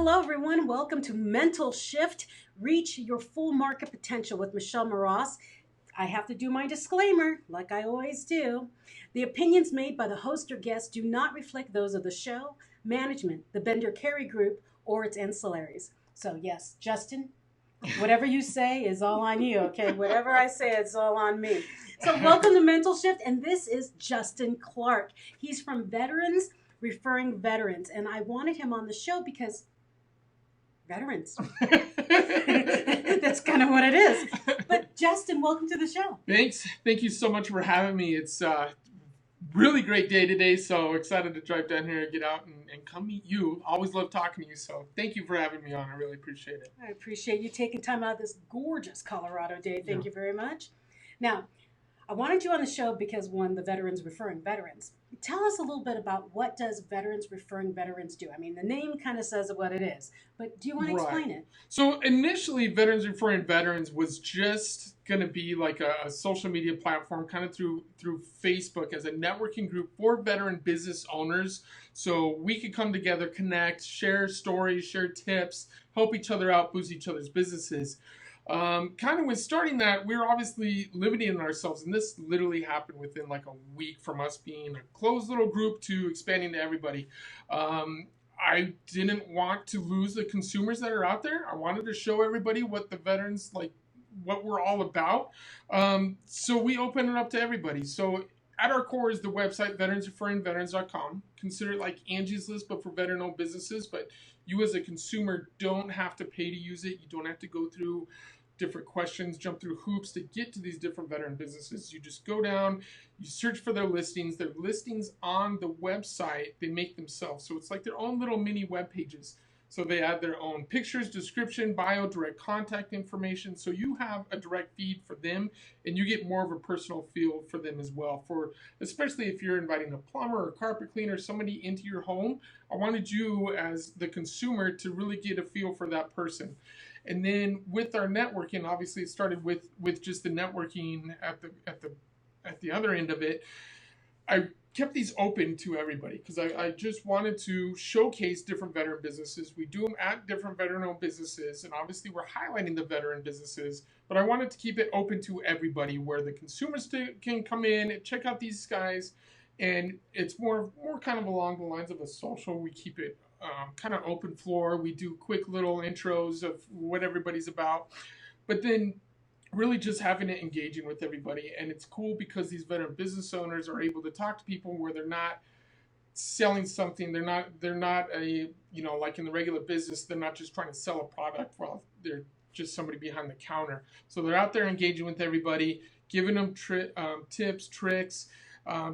Hello, everyone. Welcome to Mental Shift. Reach your full market potential with Michelle Mras. I have to do my disclaimer, like I always do. The opinions made by the host or guest do not reflect those of the show, management, the bender-careygroup, or its ancillaries. So, yes, Justin, whatever you say is all on you, okay? Whatever I say, it's all on me. So, welcome to Mental Shift, and this is Justin Clark. He's from Veterans Referring Veterans, and I wanted him on the show because veterans. That's kind of what it is. But Justin, welcome to the show. Thanks. Thank you so much for having me. It's a really great day today, so excited to drive down here and get out and come meet you. Always love talking to you, so thank you for having me on. I really appreciate it. I appreciate you taking time out of this gorgeous Colorado day. Thank you very much. Now, I wanted you on the show because, one, the Veterans Referring Veterans. Tell us a little bit about what does Veterans Referring Veterans do? I mean, the name kind of says what it is, but do you want to explain it? So initially, Veterans Referring Veterans was just going to be like a social media platform kind of through Facebook as a networking group for veteran business owners. So we could come together, connect, share stories, share tips, help each other out, boost each other's businesses. Kind of with starting that, we were obviously limiting ourselves, and this literally happened within like a week from us being a closed little group to expanding to everybody. I didn't want to lose the consumers that are out there. I wanted to show everybody what the veterans, like what we're all about. So we opened it up to everybody. So at our core is the website, veteransreferringveterans.com. Consider it like Angie's List, but for veteran-owned businesses. But you as a consumer don't have to pay to use it. You don't have to go through different questions, jump through hoops to get to these different veteran businesses. You just go down, you search for their listings. Their listings on the website, they make themselves. So it's like their own little mini web pages. So they add their own pictures, description, bio, direct contact information. So you have a direct feed for them, and you get more of a personal feel for them as well. For especially if you're inviting a plumber or carpet cleaner, somebody into your home, I wanted you as the consumer to really get a feel for that person. And then with our networking, obviously it started with just the networking at the other end of it. I kept these open to everybody because I just wanted to showcase different veteran businesses. We do them at different veteran-owned businesses, and obviously we're highlighting the veteran businesses, but I wanted to keep it open to everybody where the consumers can come in and check out these guys, and it's more kind of along the lines of a social. We keep it kind of open floor. We do quick little intros of what everybody's about, but then really just having it engaging with everybody. And it's cool because these veteran business owners are able to talk to people where they're not selling something. They're not a, like in the regular business, they're not just trying to sell a product while they're just somebody behind the counter. So they're out there engaging with everybody, giving them tips, tricks,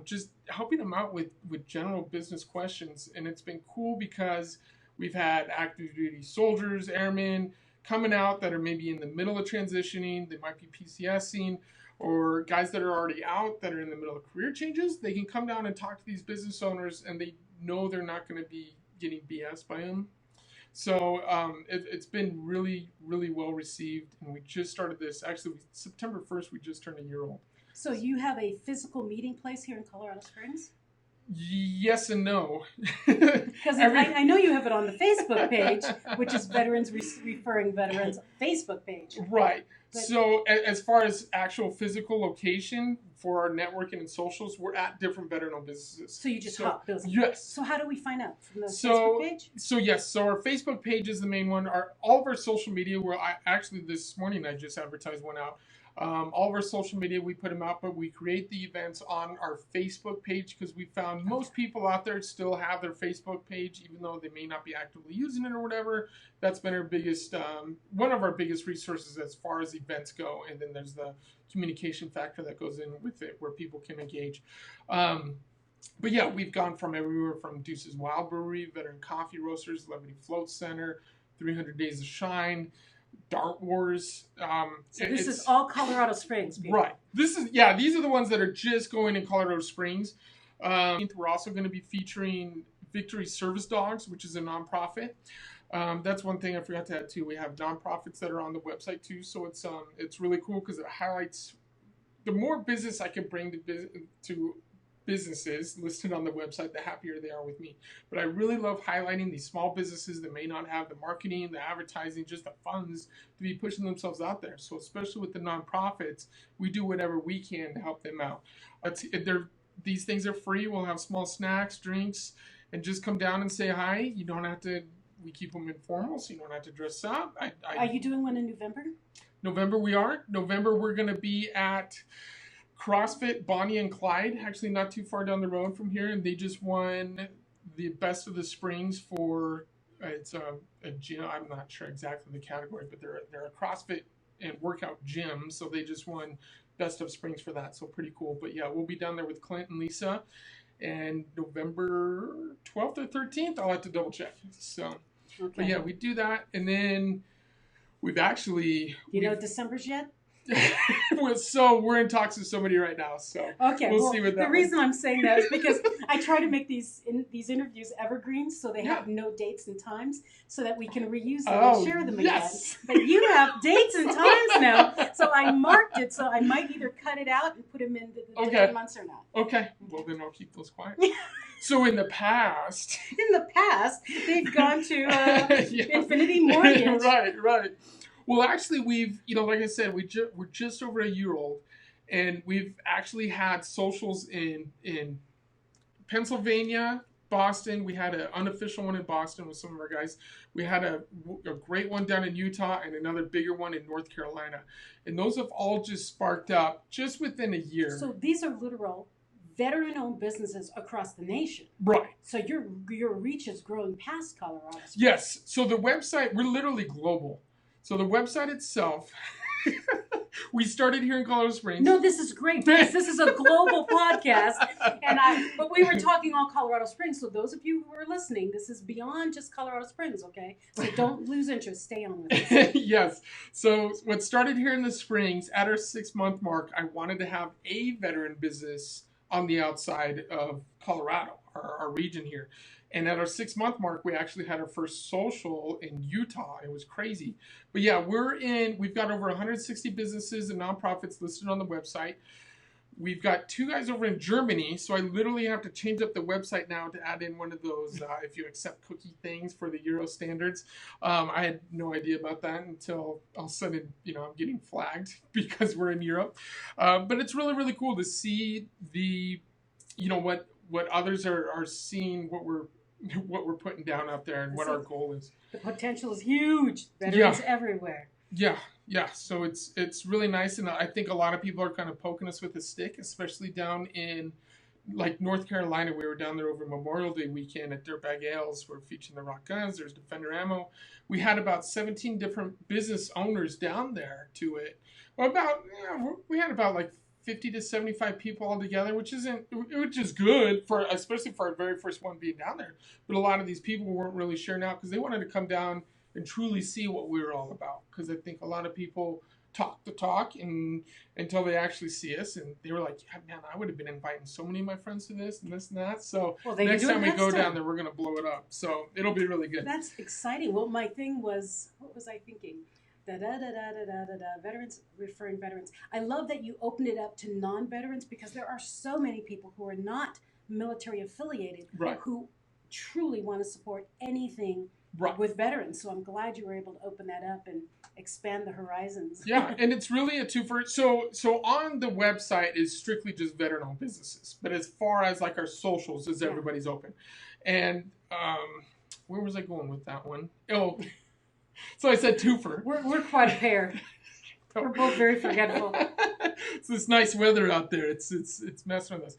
just helping them out with general business questions. And it's been cool because we've had active duty soldiers, airmen coming out that are maybe in the middle of transitioning. They might be PCSing, or guys that are already out that are in the middle of career changes. They can come down and talk to these business owners, and they know they're not going to be getting BS by them. So it's been really, really well received. And we just started this. Actually, September 1st, we just turned a year old. So you have a physical meeting place here in Colorado Springs? Yes and no. Because I know you have it on the Facebook page, which is Veterans Referring Veterans Facebook page. Right. So as far as actual physical location for our networking and socials, we're at different veteran-owned businesses. So you just hop those? Yes. So how do we find out? From the Facebook page? So yes. So our Facebook page is the main one. All of our social media, actually this morning I just advertised one out. All of our social media, we put them out, but we create the events on our Facebook page because we found most people out there still have their Facebook page, even though they may not be actively using it or whatever. That's been our biggest, one of our biggest resources as far as events go. And then there's the communication factor that goes in with it where people can engage. But yeah, we've gone from everywhere from Deuce's Wild Brewery, Veteran Coffee Roasters, Levity Float Center, 300 Days of Shine, Dart Wars. So this is all Colorado Springs, people. Right. These are the ones that are just going in Colorado Springs. We're also going to be featuring Victory Service Dogs, which is a nonprofit. That's one thing I forgot to add too. We have nonprofits that are on the website too, so it's really cool because it highlights the more business I can bring to businesses listed on the website, the happier they are with me. But I really love highlighting these small businesses that may not have the marketing, the advertising, just the funds to be pushing themselves out there. So especially with the nonprofits, we do whatever we can to help them out. These things are free. We'll have small snacks, drinks, and just come down and say hi. You don't have to. We keep them informal, so you don't have to dress up. Are you doing one in November? November we are. November we're going to be at CrossFit Bonnie and Clyde, actually not too far down the road from here, and they just won the Best of the Springs for it's a gym. I'm not sure exactly the category, but they're a CrossFit and workout gym, so they just won Best of Springs for that. So pretty cool. But yeah, we'll be down there with Clint and Lisa, and November 12th or 13th. I'll have to double check. So, okay. But yeah, we do that, and then we've actually. Do you know December's yet? So we're in talks with somebody right now, so okay, we'll see what that. The reason I'm saying that is because I try to make these interviews evergreen, so they have no dates and times, so that we can reuse them and share them again. But you have dates and times now, so I marked it. So I might either cut it out and put them in the different months or not. Okay, well then I'll keep those quiet. So in the past, they've gone to Infinity Mortgage. Right. Well, actually, we've, like I said, we're just over a year old, and we've actually had socials in Pennsylvania, Boston. We had an unofficial one in Boston with some of our guys. We had a great one down in Utah and another bigger one in North Carolina. And those have all just sparked up just within a year. So these are literal veteran-owned businesses across the nation. Right. So your reach is growing past Colorado. Yes. So the website, we're literally global. So the website itself, we started here in Colorado Springs. No, this is great because this is a global podcast, but we were talking all Colorado Springs. So those of you who are listening, this is beyond just Colorado Springs, okay? So don't lose interest. Stay on with us. Yes. So what started here in the Springs, at our 6-month mark, I wanted to have a veteran business on the outside of Colorado, our region here. And at our 6-month mark, we actually had our first social in Utah. It was crazy. But yeah, we've got over 160 businesses and nonprofits listed on the website. We've got 2 guys over in Germany, so I literally have to change up the website now to add in one of those, if you accept cookie things for the Euro standards. I had no idea about that until all of a sudden, I'm getting flagged because we're in Europe. But it's really, really cool to see what others are seeing, what we're putting down out there and what our goal is. The potential is huge. Veterans everywhere. Yeah. So it's really nice, and I think a lot of people are kind of poking us with a stick, especially down in like North Carolina. We were down there over Memorial Day weekend at Dirtbag Ales. We're featuring the Rock Guns. There's Defender Ammo. We had about 17 different business owners down there to it. Well, we had about like 50 to 75 people all together, which is good especially for our very first one being down there. But a lot of these people weren't really sure now because they wanted to come down and truly see what we were all about. Because I think a lot of people talk the talk until they actually see us, and they were like, "Yeah, man, I would have been inviting so many of my friends to this and this and that." So next time we go down there, we're gonna blow it up. So it'll be really good. That's exciting. Well, my thing was, what was I thinking? Veterans, referring veterans. I love that you opened it up to non-veterans because there are so many people who are not military affiliated who truly want to support anything with veterans. So I'm glad you were able to open that up and expand the horizons. Yeah, and it's really a twofer. So on the website is strictly just veteran-owned businesses, but as far as like our socials, is everybody's open. And where was I going with that one? Oh. So I said twofer. We're quite a pair. We're both very forgetful. It's this nice weather out there. It's messing with us.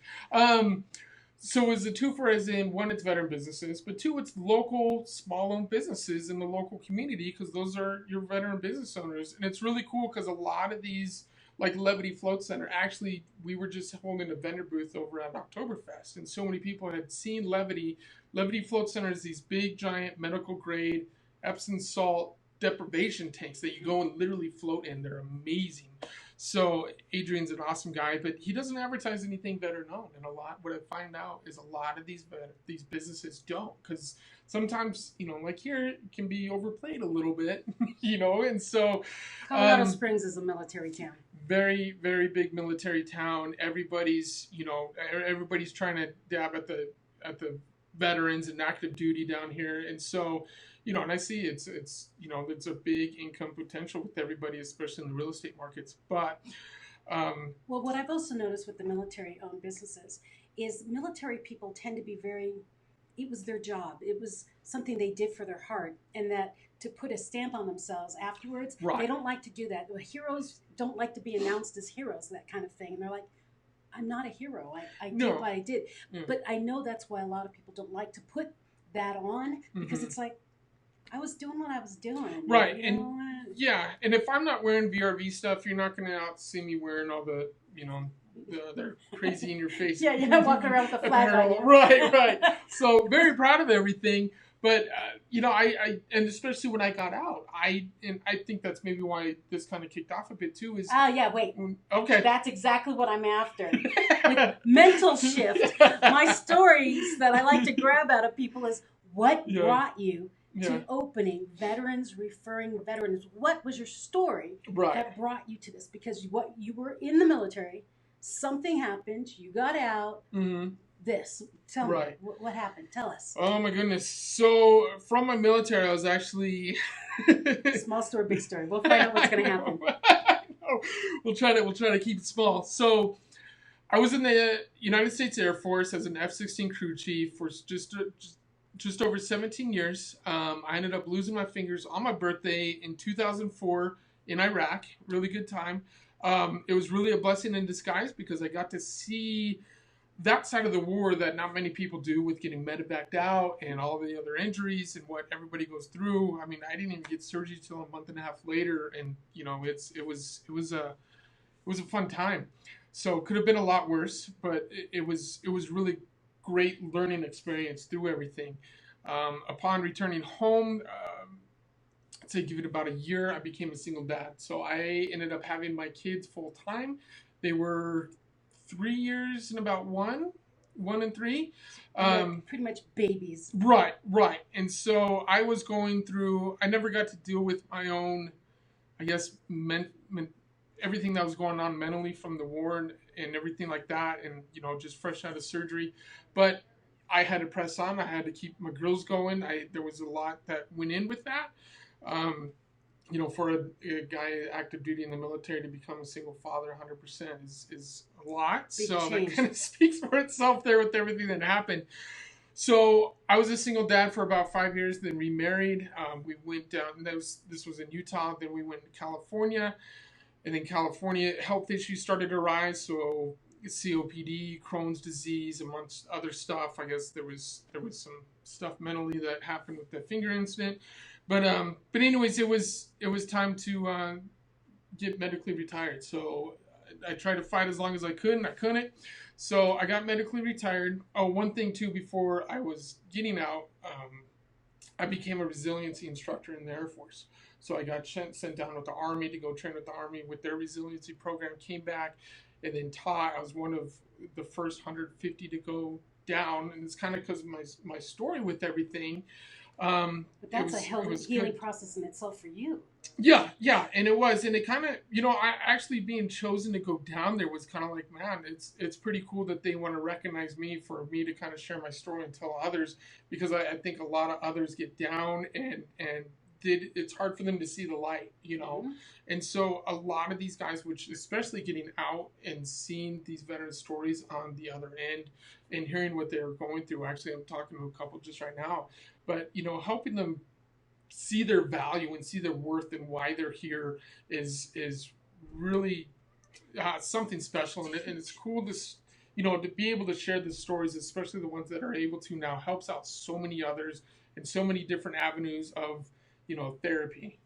So it's a twofer as in, 1, it's veteran businesses, but 2, it's local small-owned businesses in the local community because those are your veteran business owners. And it's really cool because a lot of these, like Levity Float Center, actually, we were just holding a vendor booth over at Oktoberfest, and so many people had seen Levity. Levity Float Center is these big, giant, medical-grade Epsom salt deprivation tanks that you go and literally float in. They're amazing. So Adrian's an awesome guy, but he doesn't advertise anything better known. And a lot, what I find out is a lot of these businesses don't, because sometimes, like here, it can be overplayed a little bit, and so Colorado Springs is a military town. Very, very big military town. Everybody's trying to dab at the veterans and active duty down here, and so and I see it's a big income potential with everybody, especially in the real estate markets. But well, what I've also noticed with the military-owned businesses is military people tend to be it was their job. It was something they did for their heart, and that to put a stamp on themselves afterwards, right. They don't like to do that. Heroes don't like to be announced as heroes, that kind of thing. And they're like, I'm not a hero. I did what I did. Mm. But I know that's why a lot of people don't like to put that on, because it's like, I was doing what I was doing. Right. And if I'm not wearing VRV stuff, you're not going to see me wearing all the, they're crazy in your face. Yeah, you're not walking around with a flag on you. Right. So very proud of everything. But, I and especially when I got out, I think that's maybe why this kind of kicked off a bit too is... wait. Okay. That's exactly what I'm after. Mental shift. My stories that I like to grab out of people is what brought you to opening Veterans Referring Veterans. What was your story that brought you to this? Because you were in the military, something happened, you got out, Tell me, what happened? Tell us. Oh my goodness. So from my military, I was actually... Small story, big story. We'll find out what's going to happen. We'll try to keep it small. So I was in the United States Air Force as an F-16 crew chief for just over 17 years. I ended up losing my fingers on my birthday in 2004 in Iraq. Really good time. It was really a blessing in disguise because I got to see that side of the war that not many people do, with getting medevaced out and all the other injuries and what everybody goes through. I mean, I didn't even get surgery till a month and a half later, and it was a fun time. So it could have been a lot worse, but it was really great learning experience through everything. Upon returning home, I'd say give it about a year, I became a single dad. So I ended up having my kids full time. They were 3 years and about 1 and 3. Pretty much babies. Right. And so I was going through, I never got to deal with my own, I guess, everything that was going on mentally from the war and everything like that, and just fresh out of surgery. But I had to press on. I had to keep my girls going. There was a lot that went in with that. For a guy active duty in the military to become a single father 100% is a lot. Big so change. That kind of speaks for itself there with everything that happened. So I was a single dad for about 5 years, then remarried. We went down, this was in Utah. Then we went to California. And then California, health issues started to rise. So COPD, Crohn's disease, amongst other stuff. I guess there was some stuff mentally that happened with the finger incident. But anyways, it was time to get medically retired. So I tried to fight as long as I could, and I couldn't. So I got medically retired. Oh, one thing too, before I was getting out, I became a resiliency instructor in the Air Force. So I got sent down with the Army to go train with the Army with their resiliency program, came back, and then taught. I was one of the first 150 to go down, and it's kind of because of my story with everything. But that's a healing process in itself for you. Yeah, and it was, and it kind of, I actually being chosen to go down there was kind of like, man, it's pretty cool that they want to recognize me for me to kind of share my story and tell others, because I think a lot of others get down and it's hard for them to see the light, And so a lot of these guys, which especially getting out and seeing these veteran stories on the other end and hearing what they're going through. Actually, I'm talking to a couple just right now, but helping them see their value and see their worth and why they're here is really something special, and it's cool to be able to share the stories, especially the ones that are able to now, helps out so many others in so many different avenues of therapy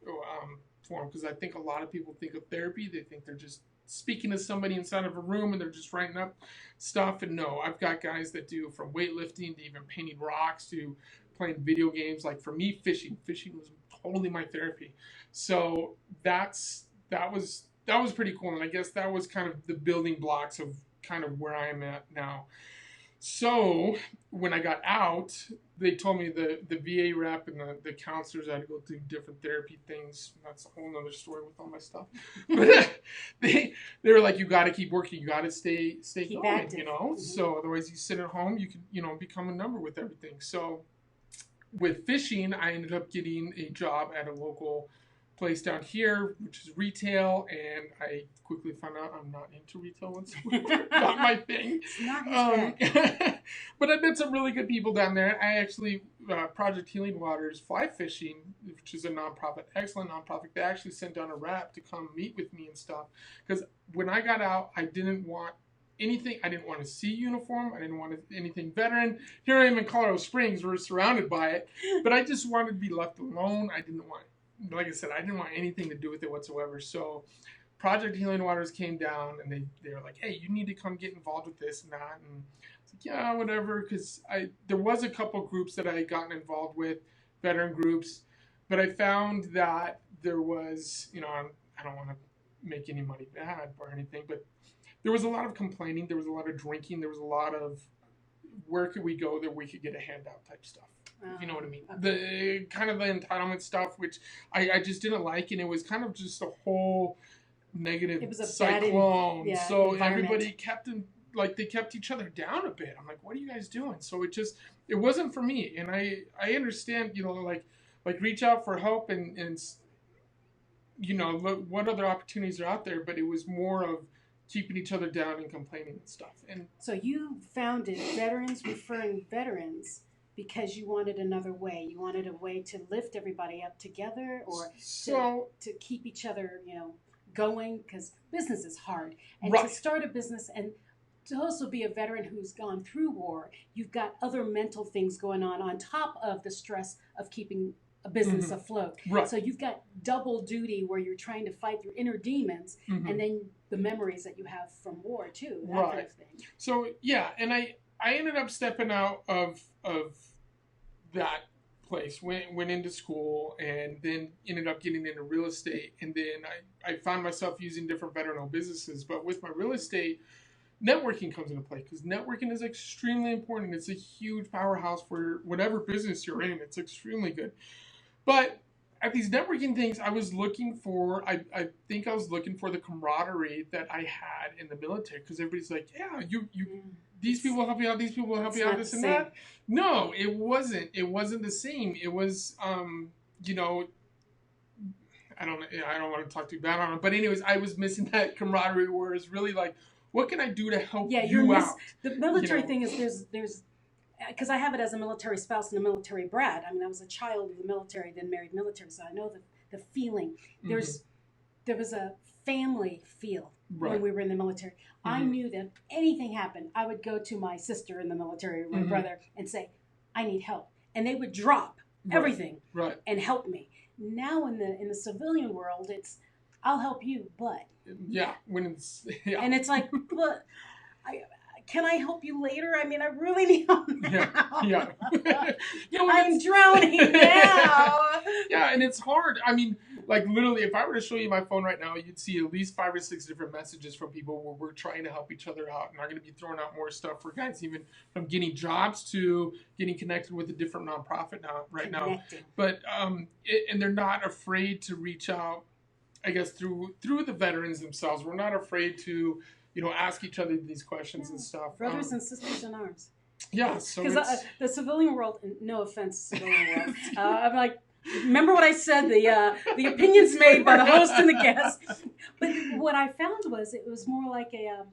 form. Because I think a lot of people think of therapy, they think they're just speaking to somebody inside of a room and they're just writing up stuff. And no, I've got guys that do from weightlifting to even painting rocks to playing video games. Like for me, fishing was totally my therapy. So that was that was pretty cool. And I guess that was kind of the building blocks of kind of where I am at now. So when I got out, they told me the VA rep and the counselors I had to go through different therapy things. That's a whole nother story with all my stuff. But they were like, you got to keep working. You got to stay Keep going, active. you know. Mhm. So otherwise you sit at home, you can, you know, become a number with everything. So with fishing, I ended up getting a job at a local place down here, which is retail, and I quickly found out I'm not into retail whatsoever. Not my thing. It's not his bag. But I met some really good people down there. I actually, Project Healing Waters Fly Fishing, which is a nonprofit, excellent nonprofit, they actually sent down a rep to come meet with me and stuff. Because when I got out, I didn't want anything. I didn't want to see uniform. I didn't want anything veteran. Here I am in Colorado Springs. We're surrounded by it. But I just wanted to be left alone. I didn't want, like I said, I didn't want anything to do with it whatsoever. So Project Healing Waters came down and they were like, hey, you need to come get involved with this and that. And I was like, yeah, whatever. Because there was a couple groups that I had gotten involved with, veteran groups. But I found that there was, you know, I don't want to make any money bad or anything, but there was a lot of complaining. There was a lot of drinking. There was a lot of where could we go that we could get a handout type stuff. You know what I mean? Okay. The kind of the entitlement stuff, which I just didn't like, and it was kind of just a whole negative It was a cyclone. bad So environment. everybody kept they kept each other down a bit. I'm like, what are you guys doing? So it wasn't for me. And I understand, you know, like reach out for help and you know, look what other opportunities are out there. But it was more of keeping each other down and complaining and stuff. And So you founded Veterans Referring Veterans because you wanted another way. You wanted a way to lift everybody up together, or to keep each other, you know, going, because business is hard. And right. to start a business and to also be a veteran who's gone through war, you've got other mental things going on top of the stress of keeping a business Mhm. afloat. Right. So you've got double duty where you're trying to fight your inner demons, Mhm. and then the memories that you have from war too, that Right. kind of thing. So yeah, and I ended up stepping out of that place, went into school, and then ended up getting into real estate. And then I found myself using different veteran-owned businesses. But with my real estate, networking comes into play, because networking is extremely important. It's a huge powerhouse for whatever business you're in. It's extremely good. But at these networking things, I was looking for, I think I was looking for the camaraderie that I had in the military, because everybody's like, yeah, these people will help you out, these people will help you out, this and that. No, it wasn't. It wasn't the same. It was, you know, I don't want to talk too bad on it, but anyways, I was missing that camaraderie where it's really like, what can I do to help you out? The military thing is there's because I have it as a military spouse and a military brat. I mean, I was a child of the military, then married military, so I know the feeling. There was a family feel when we were in the military. I knew that if anything happened, I would go to my sister in the military or my brother and say, I need help. And they would drop everything and help me. Now in the civilian world, it's, I'll help you, but. Yeah, when it's, yeah. And it's like, but can I help you later? I mean, I really need help now. Yeah. I'm drowning now. Yeah, and it's hard. I mean, like literally, if I were to show you my phone right now, you'd see at least 5 or 6 different messages from people where we're trying to help each other out, and I'm going to be throwing out more stuff for guys, even from getting jobs to getting connected with a different nonprofit now. But and they're not afraid to reach out, I guess, through the veterans themselves. We're not afraid to, you know, ask each other these questions and stuff. Brothers and sisters in arms. Yeah, so because the civilian world, no offense, civilian world, I'm like, remember what I said, the opinions made by the host and the guest. But what I found was it was more like a,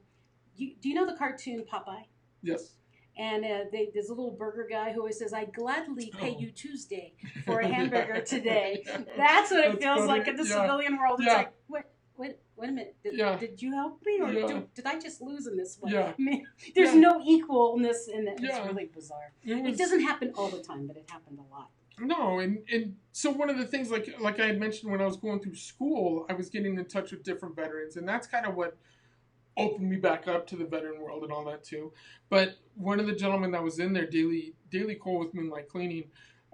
do you know the cartoon Popeye? Yes. And there's a little burger guy who always says, I gladly pay you Tuesday for a hamburger today. That's what it feels like in the civilian world. It's like, wait a minute. Did you help me? Or did I just lose in this one? Yeah. I mean, there's no equalness in it. It's Yeah. really bizarre. It doesn't happen all the time, but it happened a lot. No, and so one of the things, like I had mentioned when I was going through school, I was getting in touch with different veterans, and that's kind of what opened me back up to the veteran world and all that too. But one of the gentlemen that was in there, daily coal with Moonlight Cleaning,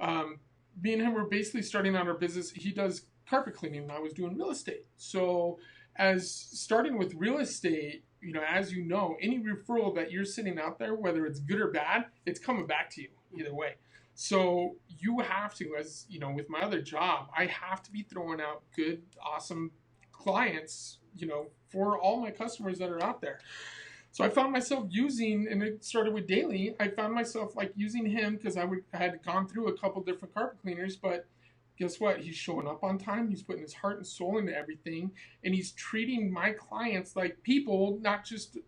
me and him were basically starting out our business. He does carpet cleaning, and I was doing real estate. So as starting with real estate, you know, as you know, any referral that you're sending out there, whether it's good or bad, it's coming back to you either way. So you have to, as you know, with my other job, I have to be throwing out good, awesome clients, you know, for all my customers that are out there. So I found myself using, and it started with Daily. I found myself like using him because I had gone through a couple different carpet cleaners, but guess what? He's showing up on time. He's putting his heart and soul into everything, and he's treating my clients like people, not just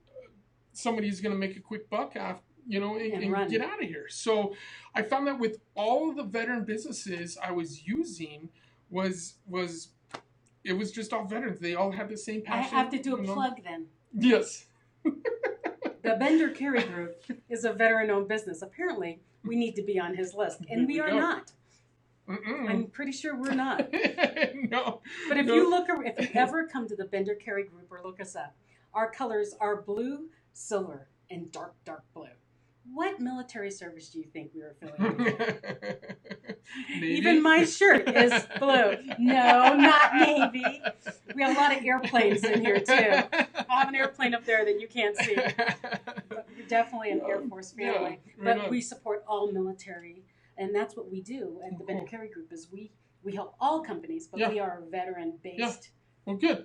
somebody who's going to make a quick buck after, you know, and get out of here. So I found that with all of the veteran businesses I was using was it was just all veterans. They all had the same passion. I have to do a plug then. Yes. The bender-careygroup is a veteran-owned business. Apparently, we need to be on his list, and we are not. I'm pretty sure we're not. No. But if you ever come to the bender-careygroup or look us up, our colors are blue, silver, and dark, dark blue. What military service do you think we were affiliated with? Even my shirt is blue. No, not Navy. We have a lot of airplanes in here, too. I have an airplane up there that you can't see. But we're definitely an Air Force family. Yeah, but we support all military, and that's what we do at the bender-careygroup is we help all companies, but we are a veteran-based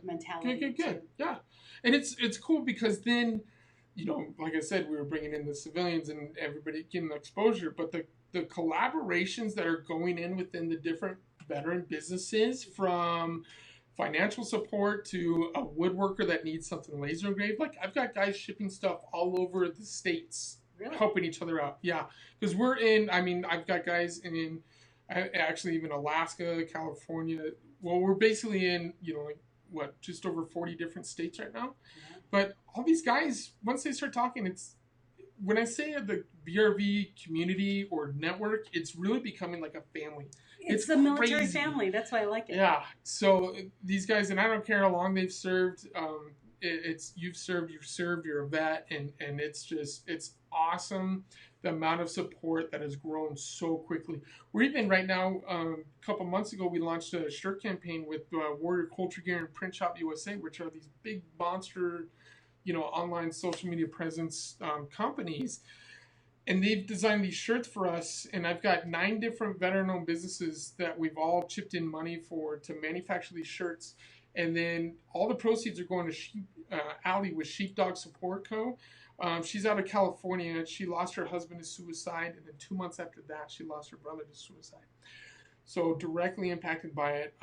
mentality. Good. Yeah. And it's cool because then, you know, like I said, we were bringing in the civilians and everybody getting exposure, but the collaborations that are going in within the different veteran businesses, from financial support to a woodworker that needs something laser engraved. Like I've got guys shipping stuff all over the states, helping each other out. Yeah, because I've got guys in actually even Alaska, California. Well, we're basically in, you know, like just over 40 different states right now. Yeah. But all these guys, once they start talking, it's, when I say the VRV community or network, it's really becoming like a family. It's a military family. That's why I like it. Yeah. So these guys, and I don't care how long they've served. You've served, you're a vet, and it's awesome the amount of support that has grown so quickly. We're even right now, a couple months ago, we launched a shirt campaign with Warrior Culture Gear and Print Shop USA, which are these big monster, you know, online social media presence companies. And they've designed these shirts for us, and I've got 9 different veteran-owned businesses that we've all chipped in money for to manufacture these shirts. And then all the proceeds are going to Allie with Sheepdog Support Co. She's out of California. She lost her husband to suicide, and then 2 months after that, she lost her brother to suicide. So directly impacted by it.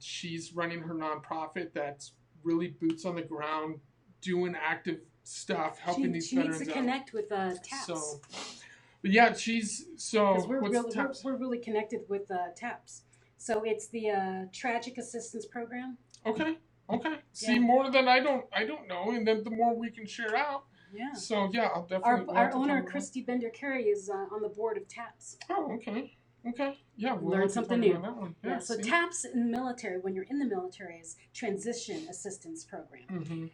She's running her nonprofit that's really boots on the ground, doing active stuff, helping these veterans out. She needs to connect with TAPS. So, but yeah, we're really connected with TAPS. So it's the Tragic Assistance Program. Okay. See, more than I don't know, and then the more we can share out. Yeah. So yeah, I'll definitely. Our owner, Christy Bender-Carey, is on the board of TAPS. Oh, okay. Yeah, we'll learn something new. Yeah, so TAPS in the military, when you're in the military, is Transition Assistance Program. Mm-hmm.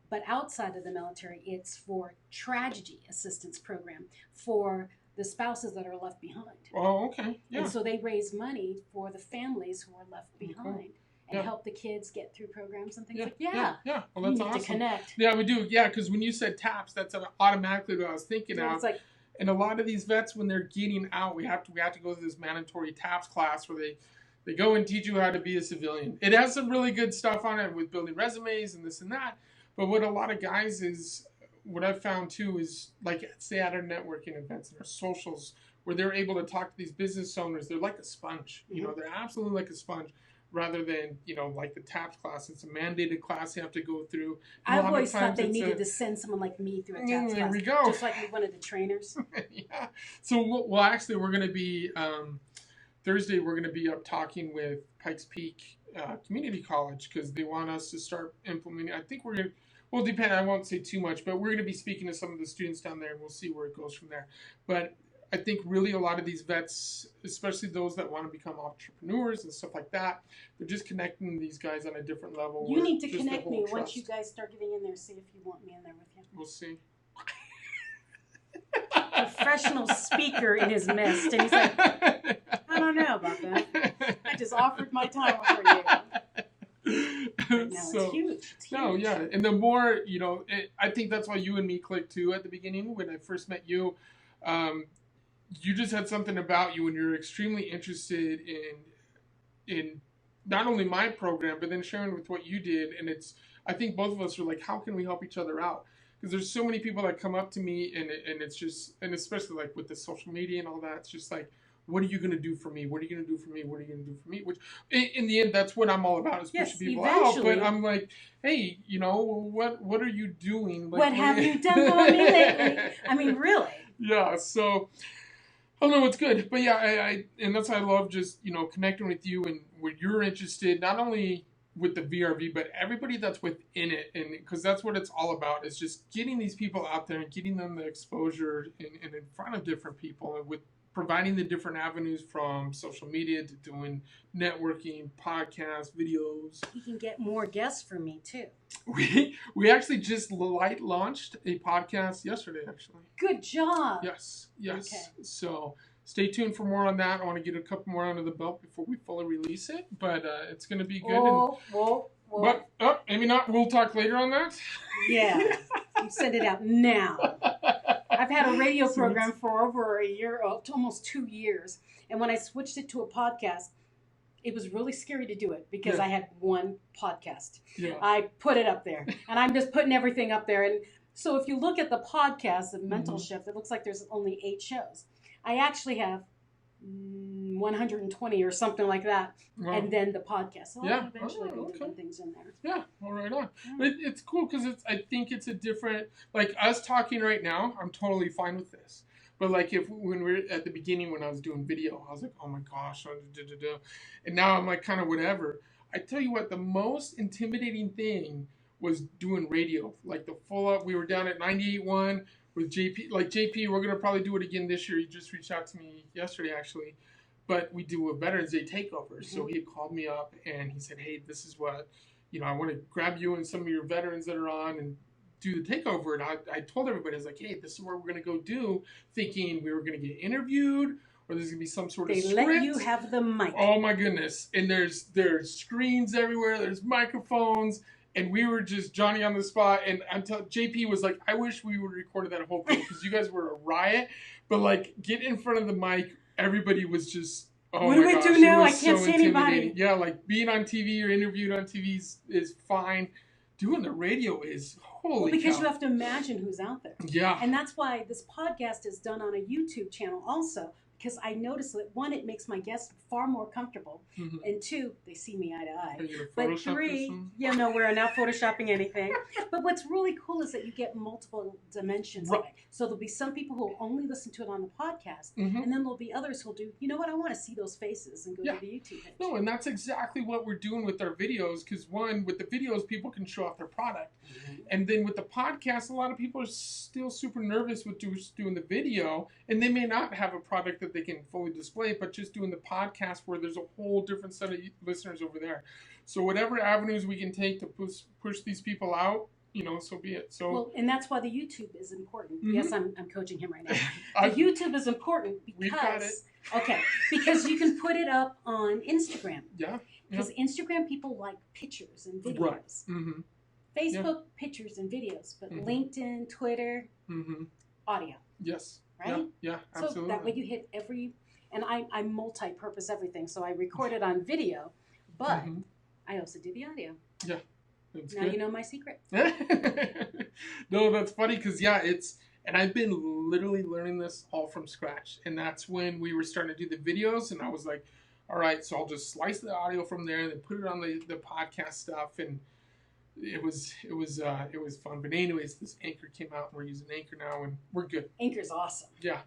But outside of the military, it's for Tragedy Assistance Program for the spouses that are left behind. Oh, okay. Yeah. And so they raise money for the families who are left behind. Cool. And help the kids get through programs and things like that. Yeah. Well, that's awesome. To connect. Yeah, we do. Yeah, because when you said TAPS, that's automatically what I was thinking of. It's like, and a lot of these vets, when they're getting out, we have to go through this mandatory TAPS class where they go and teach you how to be a civilian. It has some really good stuff on it with building resumes and this and that. But what a lot of guys what I've found too is, like, say at our networking events and our socials, where they're able to talk to these business owners, they're like a sponge. Mm-hmm. You know, they're absolutely like a sponge. Rather than, you know, like the TAPS class. It's a mandated class you have to go through. I've always thought they needed to send someone like me through a TAPS class. There we go. Just like one of the trainers. Yeah. So, well, actually, we're going to be, Thursday, we're going to be up talking with Pikes Peak Community College because they want us to start implementing. I think we're going to, well, depend. I won't say too much, but we're going to be speaking to some of the students down there, and we'll see where it goes from there. But I think really a lot of these vets, especially those that want to become entrepreneurs and stuff like that, they're just connecting these guys on a different level. You need to connect me once you guys start getting in there. See if you want me in there with you. We'll see. Professional speaker in his midst, and he's like, I don't know about that. I just offered my time for you. Right now, So, it's huge. It's huge. no, yeah. And the more, I think that's why you and me clicked too at the beginning when I first met you. Um, you just had something about you and you're extremely interested in not only my program, but then sharing with what you did. And I think both of us are like, how can we help each other out? Because there's so many people that come up to me and it's just, and especially like with the social media and all that, it's just like, what are you going to do for me? What are you going to do for me? What are you going to do for me? Which in the end, that's what I'm all about is pushing people out. But I'm like, hey, what are you doing? Like, what have you done for me lately? I mean, really? Yeah. So, I don't know, it's good. But yeah, I and that's why I love just, connecting with you and when you're interested, not only with the VRV, but everybody that's within it. And because that's what it's all about is just getting these people out there and getting them the exposure and in front of different people and with providing the different avenues from social media to doing networking, podcasts, videos. You can get more guests from me too. We actually just launched a podcast yesterday, actually. Good job. Yes. Okay. So stay tuned for more on that. I want to get a couple more under the belt before we fully release it, but it's going to be good. Whoa. But maybe not. We'll talk later on that. Yeah. You send it out now. I've had a radio program for over a year, almost 2 years. And when I switched it to a podcast, it was really scary to do it because I had one podcast. Yeah. I put it up there and I'm just putting everything up there. And so if you look at the podcast, the Mental Shift, it looks like there's only 8 shows. I actually have 120 or something like that. Wow. And then the podcast. So I'll eventually go different things in there. Yeah, well, right on. Yeah. It's cool because I think it's a different, like us talking right now, I'm totally fine with this. But like when we're at the beginning when I was doing video, I was like, oh my gosh, and now I'm like kind of whatever. I tell you what, the most intimidating thing was doing radio, like the full up. We were down at 98.1 with JP. Like JP, we're gonna probably do it again this year. He just reached out to me yesterday actually, but we do a Veterans Day takeover. Mm-hmm. So he called me up and he said, hey, this is what I want to grab you and some of your veterans that are on and do the takeover. And I told everybody, I was like, hey, this is what we're going to go do, thinking we were going to get interviewed or there's going to be some sort of script. They let you have the mic. Oh my goodness. And there's screens everywhere. There's microphones. And we were just Johnny on the spot. And JP was like, I wish we would have recorded that whole thing because you guys were a riot. But like, get in front of the mic. Everybody was just, oh what my do we gosh, do now? I can't see anybody. Yeah, like being on TV or interviewed on TV is fine. Doing the radio is holy because cow. You have to imagine who's out there. Yeah. And that's why this podcast is done on a YouTube channel also. Because I noticed that 1, it makes my guests far more comfortable, and 2, they see me eye to eye. But 3, no, we're not photoshopping anything. But what's really cool is that you get multiple dimensions of it. So there'll be some people who will only listen to it on the podcast, and then there'll be others who'll do, you know what, I want to see those faces and go to the YouTube page. No, and that's exactly what we're doing with our videos. Because 1, with the videos, people can show off their product, and then with the podcast, a lot of people are still super nervous with doing the video, and they may not have a product that they can fully display, but just doing the podcast where there's a whole different set of listeners over there. So whatever avenues we can take to push these people out, so be it. So well, and that's why the YouTube is important. Yes, I'm coaching him right now. The YouTube is important because you can put it up on Instagram. Yeah. Because Instagram people like pictures and videos. Right. Facebook pictures and videos, but LinkedIn, Twitter, audio. Yes. Right? Yeah, absolutely. So that way you hit and I multi-purpose everything. So I record it on video, but I also do the audio. Yeah. That's now good. You know my secret. No, that's funny because, and I've been literally learning this all from scratch. And that's when we were starting to do the videos. And I was like, all right, so I'll just slice the audio from there and then put it on the podcast stuff. And it was fun. But anyways, this Anchor came out and we're using Anchor now and we're good. Anchor's awesome. Yeah,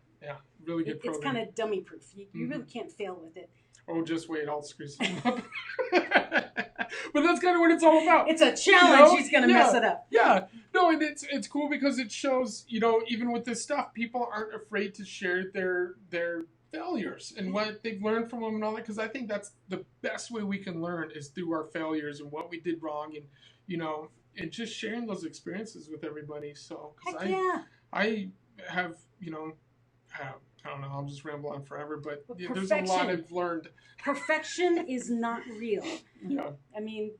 really good program. It's kind of dummy proof. You really can't fail with it. Oh, just wait, I'll screw something up. But that's kind of what it's all about. It's a challenge. He's going to mess it up. Yeah. No, and it's cool because it shows, even with this stuff, people aren't afraid to share their failures and what they've learned from them and all that. Because I think that's the best way we can learn is through our failures and what we did wrong and, and just sharing those experiences with everybody. So, because I have, I don't know, I'll just ramble on forever, but there's a lot I've learned. Perfection is not real. Yeah. I mean,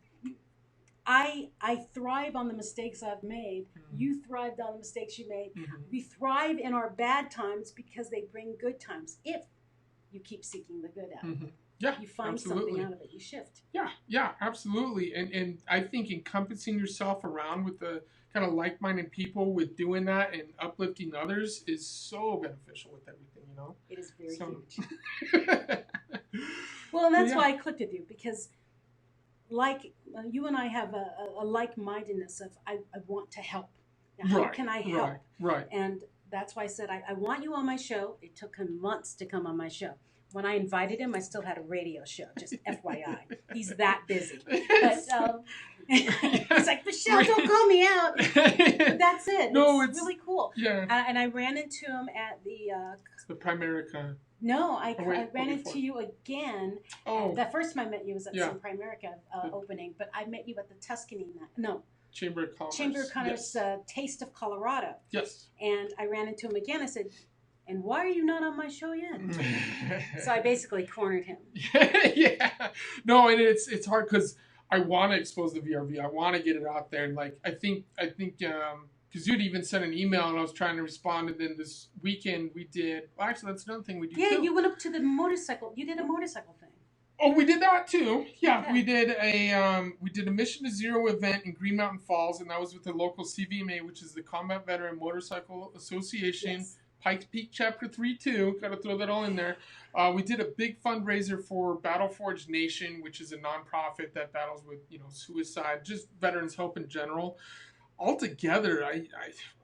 I thrive on the mistakes I've made. You thrived on the mistakes you made. We thrive in our bad times because they bring good times. If you keep seeking the good out of it. Yeah, You find absolutely. something out of it. You shift. Yeah, absolutely. And I think encompassing yourself around with the kind of like-minded people with doing that and uplifting others is so beneficial with everything, you know? It is very huge. huge. Well, and that's why I clicked with you, because like you and I have a like-mindedness of I want to help. Now, how can I help? Right. And that's why I said I want you on my show. It took him months to come on my show. When I invited him, I still had a radio show, just FYI. He's that busy. But he's like, Michelle, don't call me out. But that's it. No, it's really cool. Yeah. And I ran into him at the Primerica. No, I ran into you again. Oh. The first time I met you was at some Primerica opening, but I met you at the Tuscany. Chamber of Commerce. Chamber of Commerce, Taste of Colorado. Yes. And I ran into him again. I said, and why are you not on my show yet? So I basically cornered him. Yeah. No, and it's hard because I want to expose the VRV. I want to get it out there. And like I think because you'd even sent an email and I was trying to respond. And then this weekend we did. Well, actually, that's another thing we do. Yeah, you went up to the motorcycle. You did a motorcycle thing. Oh, we did that too. Yeah, okay. We did a Mission to Zero event in Green Mountain Falls, and that was with the local CVMA, which is the Combat Veteran Motorcycle Association. Yes. Pikes Peak Chapter 3 too. Got to throw that all in there. We did a big fundraiser for Battle Forge Nation, which is a nonprofit that battles with suicide, just veterans help in general. Altogether, I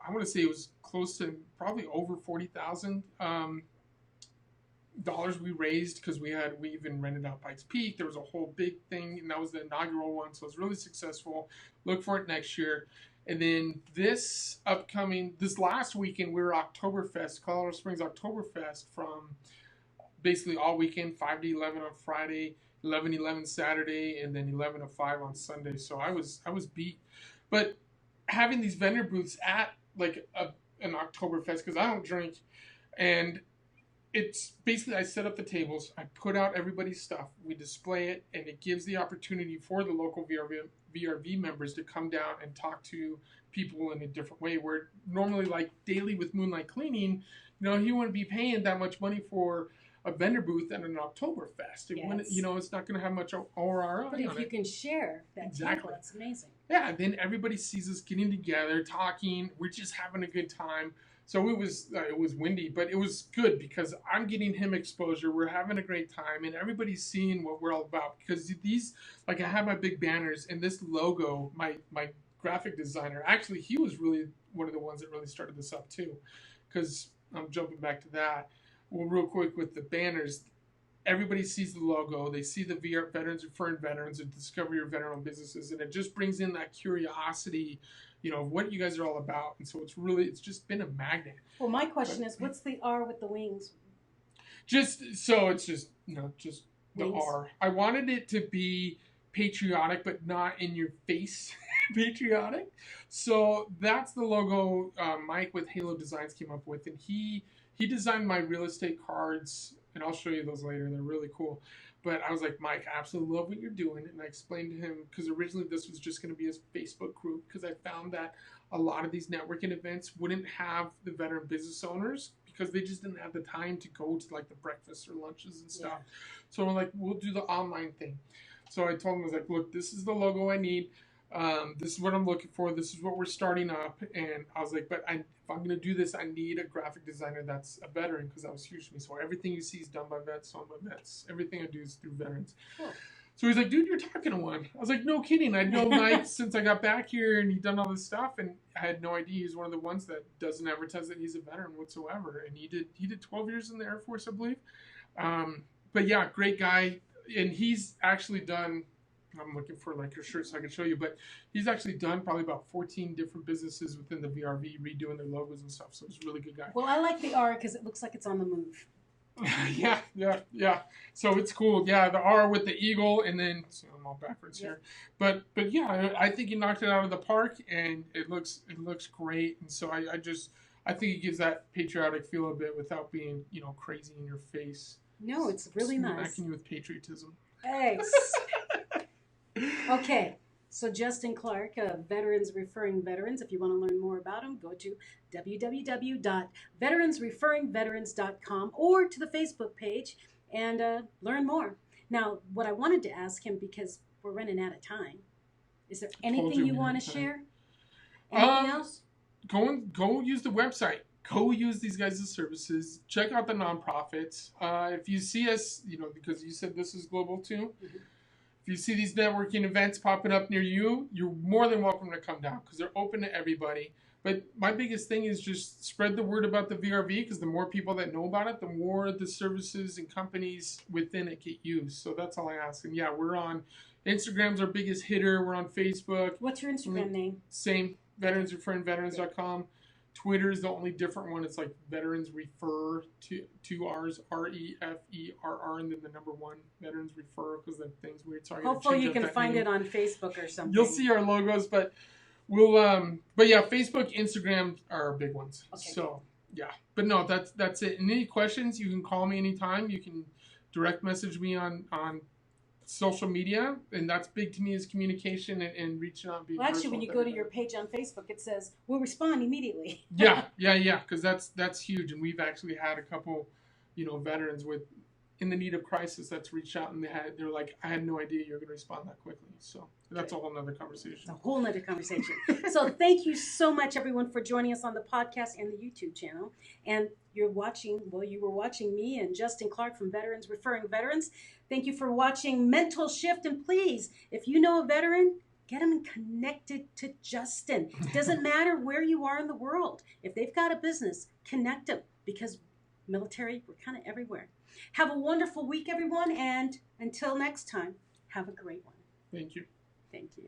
want to say it was close to probably over $40,000 we raised because we even rented out Pikes Peak. There was a whole big thing, and that was the inaugural one, so it was really successful. Look for it next year. And then this last weekend, we were Oktoberfest, Colorado Springs Oktoberfest, from basically all weekend, 5 to 11 on Friday, 11 Saturday, and then 11 to 5 on Sunday. So I was beat. But having these vendor booths at like an Oktoberfest, because I don't drink, and it's basically I set up the tables, I put out everybody's stuff, we display it, and it gives the opportunity for the local VRV members to come down and talk to people in a different way. Where normally, like daily with Moonlight Cleaning, he wouldn't be paying that much money for a vendor booth at an Oktoberfest. It's not going to have much ORR. But if you can share that table, that's amazing. Yeah, then everybody sees us getting together, talking. We're just having a good time. So it was windy, but it was good because I'm getting him exposure. We're having a great time, and everybody's seeing what we're all about. Because these, like, I have my big banners, and this logo, my graphic designer, actually, he was really one of the ones that really started this up too. Because I'm jumping back to that. Well, real quick with the banners, everybody sees the logo. They see the Veterans Referring Veterans and Discover Your Veteran Businesses, and it just brings in that curiosity, of what you guys are all about. And so it's just been a magnet. Well, my question is, what's the R with the wings? It's just the wings. R. I wanted it to be patriotic, but not in your face patriotic. So that's the logo Mike with Halo Designs came up with, and he designed my real estate cards, and I'll show you those later. They're really cool. But I was like, Mike, I absolutely love what you're doing. And I explained to him, because originally this was just going to be a Facebook group, because I found that a lot of these networking events wouldn't have the veteran business owners because they just didn't have the time to go to like the breakfasts or lunches and stuff. Yeah. So I'm like, we'll do the online thing. So I told him, I was like, look, this is the logo I need. This is what I'm looking for. This is what we're starting up. And I was like, but if I'm going to do this, I need a graphic designer that's a veteran, because that was huge to me. So everything you see is done by vets, owned by vets. Everything I do is through veterans. Cool. So he's like, dude, you're talking to one. I was like, no kidding. I'd known Mike since I got back here, and he'd done all this stuff, and I had no idea he's one of the ones that doesn't advertise that he's a veteran whatsoever. And he did 12 years in the Air Force, I believe. But yeah, great guy. And he's actually done, I'm looking for like your shirt so I can show you, but he's actually done probably about 14 different businesses within the VRV, redoing their logos and stuff. So he's a really good guy. Well, I like the R because it looks like it's on the move. Yeah. So it's cool. Yeah, the R with the eagle, and then I'm all backwards here. But yeah, I think he knocked it out of the park, and it looks great. And so I think it gives that patriotic feel a bit without being crazy in your face. No, it's really nice. Smacking you with patriotism. Thanks. Okay, So Justin Clark, Veterans Referring Veterans, if you want to learn more about him, go to www.veteransreferringveterans.com or to the Facebook page and learn more. Now, what I wanted to ask him, because we're running out of time, is there anything you want to share? Anything else? Go use the website. Go use these guys' services. Check out the nonprofits. If you see us, because you said this is global too. Mm-hmm. If you see these networking events popping up near you, you're more than welcome to come down because they're open to everybody. But my biggest thing is just spread the word about the VRV, because the more people that know about it, the more the services and companies within it get used. So that's all I ask. And yeah, we're on Instagram's our biggest hitter. We're on Facebook. What's your Instagram name? Same, veteransreferringveterans.com. Twitter is the only different one. It's like Veterans Refer, two R's, REFERR, and then the number one, Veterans Refer, because the thing's weird. Sorry. Hopefully you can find it on Facebook or something. You'll see our logos, but but yeah, Facebook, Instagram are our big ones. Okay. So yeah, but no, that's it. And any questions, you can call me anytime. You can direct message me on social media, and that's big to me, is communication and reaching out. Well, actually, when you go to your page on Facebook, it says we'll respond immediately. yeah, because that's huge, and we've actually had a couple, veterans in the need of crisis that's reached out, and they're like, I had no idea you were going to respond that quickly. So that's a whole nother conversation. It's a whole nother conversation. So thank you so much, everyone, for joining us on the podcast and the YouTube channel. And you were watching me and Justin Clark from Veterans Referring Veterans. Thank you for watching Mental Shift. And please, if you know a veteran, get them connected to Justin. It doesn't matter where you are in the world. If they've got a business, connect them, because military, we're kind of everywhere. Have a wonderful week, everyone. And until next time, have a great one. Thank you. Thank you.